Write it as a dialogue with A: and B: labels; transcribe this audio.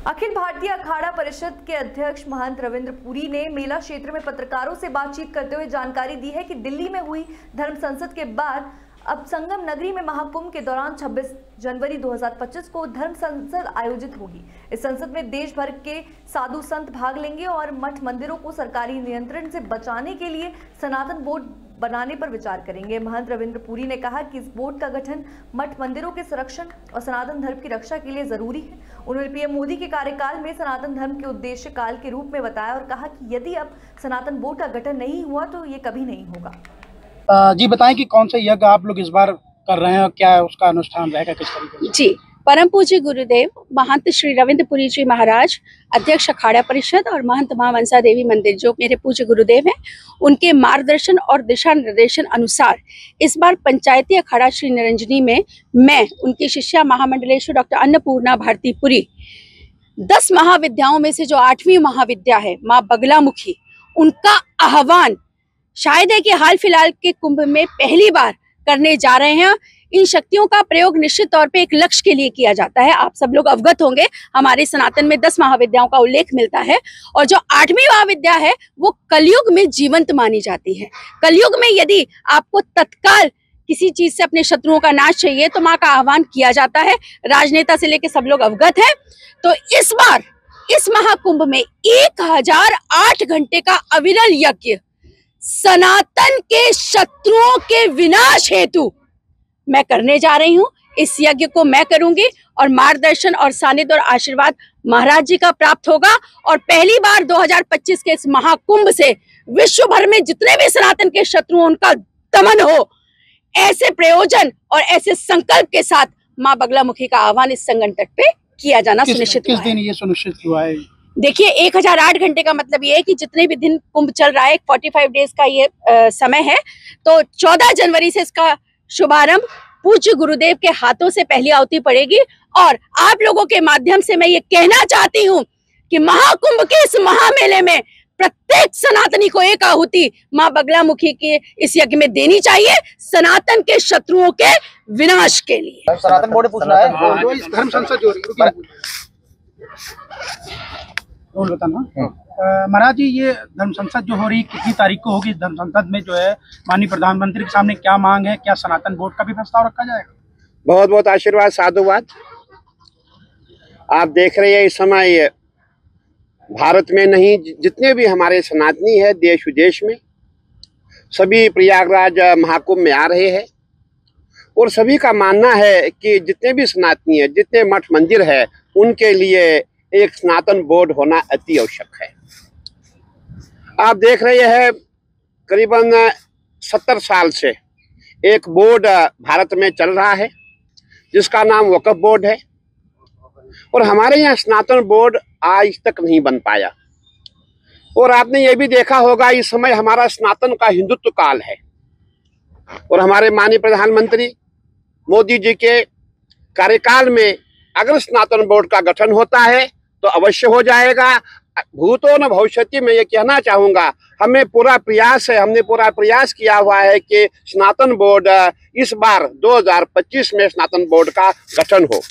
A: अखिल भारतीय अखाड़ा परिषद के अध्यक्ष महंत रविंद्र पुरी ने मेला क्षेत्र में पत्रकारों से बातचीत करते हुए जानकारी दी है कि दिल्ली में हुई धर्म संसद के बाद अब संगम नगरी में महाकुंभ के दौरान 26 जनवरी 2025 को धर्म संसद आयोजित होगी। इस संसद में देश भर के साधु संत भाग लेंगे और मठ मंदिरों को सरकारी नियंत्रण से बचाने के लिए सनातन बोर्ड बनाने पर विचार करेंगे। महंत रविंद्र पुरी ने कहा कि इस बोर्ड का गठन मठ मंदिरों के संरक्षण और सनातन धर्म की रक्षा के लिए जरूरी है। उन्होंने पीएम मोदी के कार्यकाल में सनातन धर्म के उद्देश्य काल के रूप में बताया और कहा कि यदि अब सनातन बोर्ड का गठन नहीं हुआ तो ये कभी नहीं होगा।
B: जी बताएं कि कौन सा यज्ञ आप लोग इस बार कर रहे हैं और क्या उसका अनुष्ठान रहेगा, किस तरीके से?
C: जी, परम पूज्य गुरुदेव महंत श्री रविंद्र पुरी जी महाराज अध्यक्ष अखाड़ा परिषद और महंत महामनसा देवी मंदिर जो मेरे पूज्य गुरुदेव हैं, उनके मार्गदर्शन और दिशा निर्देशन अनुसार इस बार पंचायती अखाड़ा श्री निरंजनी में मैं उनकी शिष्या महामंडलेश्वर डॉक्टर अन्नपूर्णा भारती पुरी 10 महाविद्याओं में से जो 8वीं महाविद्या है माँ बगलामुखी, उनका आह्वान शायद है कि हाल फिलहाल के कुंभ में पहली बार करने जा रहे हैं। इन शक्तियों का प्रयोग निश्चित तौर पे एक लक्ष्य के लिए किया जाता है। आप सब लोग अवगत होंगे, हमारे सनातन में 10 महाविद्याओं का उल्लेख मिलता है और जो 8वीं महाविद्या है वो कलयुग में जीवंत मानी जाती है। कलयुग में यदि आपको तत्काल किसी चीज से अपने शत्रुओं का नाश चाहिए तो माँ का आह्वान किया जाता है। राजनेता से लेकर सब लोग अवगत है। तो इस बार इस महाकुंभ में 1008 घंटे का अविरल यज्ञ सनातन के शत्रुओं के विनाश हेतु मैं करने जा रही हूं। इस यज्ञ को मैं करूंगी और मार्गदर्शन और सानिध्य और आशीर्वाद महाराज जी का प्राप्त होगा और पहली बार 2025 के इस महाकुंभ से विश्व भर में जितने भी सनातन के शत्रु उनका दमन हो, ऐसे प्रयोजन और ऐसे संकल्प के साथ माँ बगलामुखी का आह्वान इस संगठन तक पे किया जाना सुनिश्चित हुआ है।
B: किस दिन ये सुनिश्चित हुआ है?
C: देखिए, 1008 घंटे का मतलब ये है कि जितने भी दिन कुंभ चल रहा है, 45 डेज का ये समय है, तो 14 जनवरी से इसका शुभारंभ पूज्य गुरुदेव के हाथों से पहली आहुति पड़ेगी। और आप लोगों के माध्यम से मैं ये कहना चाहती हूँ कि महाकुंभ के इस महामेले में प्रत्येक सनातनी को एक आहुति माँ बगलामुखी के इस यज्ञ में देनी चाहिए, सनातन के शत्रुओं के विनाश के लिए।
D: सनातन बोर्ड पूछना है
B: धर्म संसद जो बताना महाराज जी, ये धर्म संसद जो हो रही कितनी तारीख को होगी? धर्म संसद में जो है माननीय प्रधानमंत्री के सामने क्या मांग है? क्या सनातन बोर्ड का भी प्रस्ताव रखा जाएगा?
D: बहुत बहुत आशीर्वाद, साधुवाद। आप देख रहे हैं इस समय भारत में नहीं, जितने भी हमारे सनातनी है देश विदेश में, सभी प्रयागराज महाकुंभ में आ रहे हैं और सभी का मानना है कि जितने भी सनातनी है, जितने मठ मंदिर है, उनके लिए एक सनातन बोर्ड होना अति आवश्यक है। आप देख रहे हैं करीबन 70 साल से एक बोर्ड भारत में चल रहा है जिसका नाम वक्फ बोर्ड है और हमारे यहाँ सनातन बोर्ड आज तक नहीं बन पाया। और आपने ये भी देखा होगा इस समय हमारा सनातन का हिंदुत्व काल है और हमारे माननीय प्रधानमंत्री मोदी जी के कार्यकाल में अगर सनातन बोर्ड का गठन होता है तो अवश्य हो जाएगा। भूतो न भविष्यति में ये कहना चाहूंगा, हमें पूरा प्रयास है, हमने पूरा प्रयास किया हुआ है कि सनातन बोर्ड इस बार 2025 में सनातन बोर्ड का गठन हो।